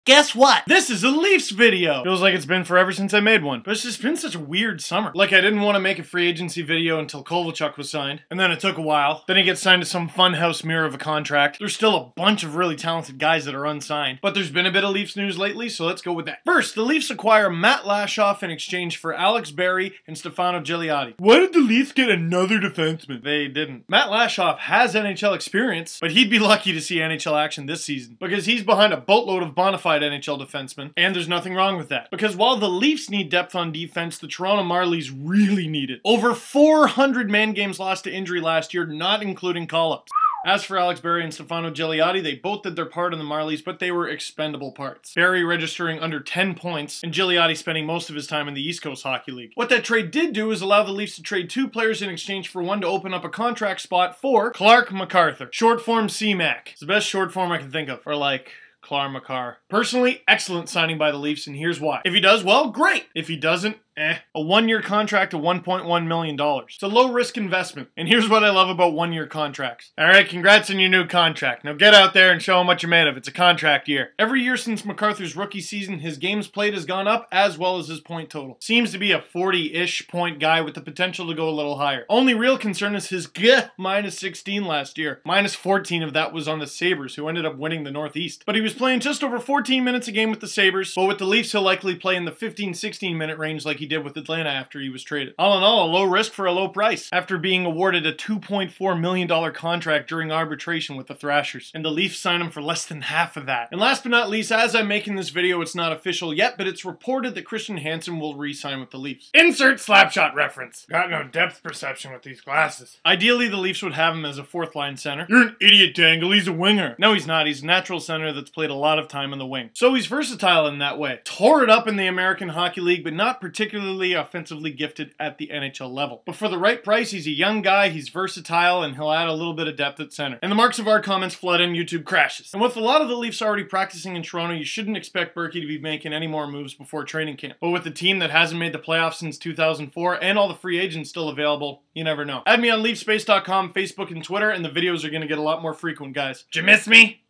Guess what? This is a Leafs video! Feels like it's been forever since I made one, but it's just been such a weird summer. Like, I didn't want to make a free agency video until Kovalchuk was signed, and then it took a while. Then he gets signed to some funhouse mirror of a contract. There's still a bunch of really talented guys that are unsigned, but there's been a bit of Leafs news lately, so let's go with that. First, the Leafs acquire Matt Lashoff in exchange for Alex Barry and Stefano Gigliotti. Why did the Leafs get another defenseman? They didn't. Matt Lashoff has NHL experience, but he'd be lucky to see NHL action this season, because he's behind a boatload of bona fide NHL defensemen, and there's nothing wrong with that. Because while the Leafs need depth on defense, the Toronto Marlies really need it. Over 400 man games lost to injury last year, not including call-ups. As for Alex Barry and Stefano Gigliotti, they both did their part in the Marlies, but they were expendable parts. Barry registering under 10 points, and Gigliotti spending most of his time in the East Coast Hockey League. What that trade did do is allow the Leafs to trade 2 players in exchange for one to open up a contract spot for Clark MacArthur. Short form C-Mac. It's the best short form I can think of. Or like, Clar McCarr. Personally, excellent signing by the Leafs, and here's why. If he does well, great. If he doesn't, A 1-year contract of $1.1 million. It's a low-risk investment. And here's what I love about 1-year contracts. Alright, congrats on your new contract. Now get out there and show them what you're made of. It's a contract year. Every year since MacArthur's rookie season, his games played has gone up, as well as his point total. Seems to be a 40-ish point guy with the potential to go a little higher. Only real concern is his minus 16 last year. Minus 14 of that was on the Sabres, who ended up winning the Northeast. But he was playing just over 14 minutes a game with the Sabres, but with the Leafs he'll likely play in the 15-16 minute range like he did with Atlanta after he was traded. All in all, a low risk for a low price, after being awarded a $2.4 million contract during arbitration with the Thrashers, and the Leafs signed him for less than half of that. And last but not least, as I'm making this video, it's not official yet, but it's reported that Christian Hanson will re-sign with the Leafs. Insert Slapshot reference. Got no depth perception with these glasses. Ideally, the Leafs would have him as a 4th line center. You're an idiot, Dangle. He's a winger. No, he's not. He's a natural center that's played a lot of time in the wing. So he's versatile in that way. Tore it up in the American Hockey League, but not particularly offensively gifted at the NHL level. But for the right price, he's a young guy, he's versatile, and he'll add a little bit of depth at center. And the marks of our comments flood and YouTube crashes. And with a lot of the Leafs already practicing in Toronto, you shouldn't expect Berkey to be making any more moves before training camp. But with the team that hasn't made the playoffs since 2004 and all the free agents still available, you never know. Add me on LeafSpace.com, Facebook, and Twitter, and the videos are going to get a lot more frequent, guys. Did you miss me?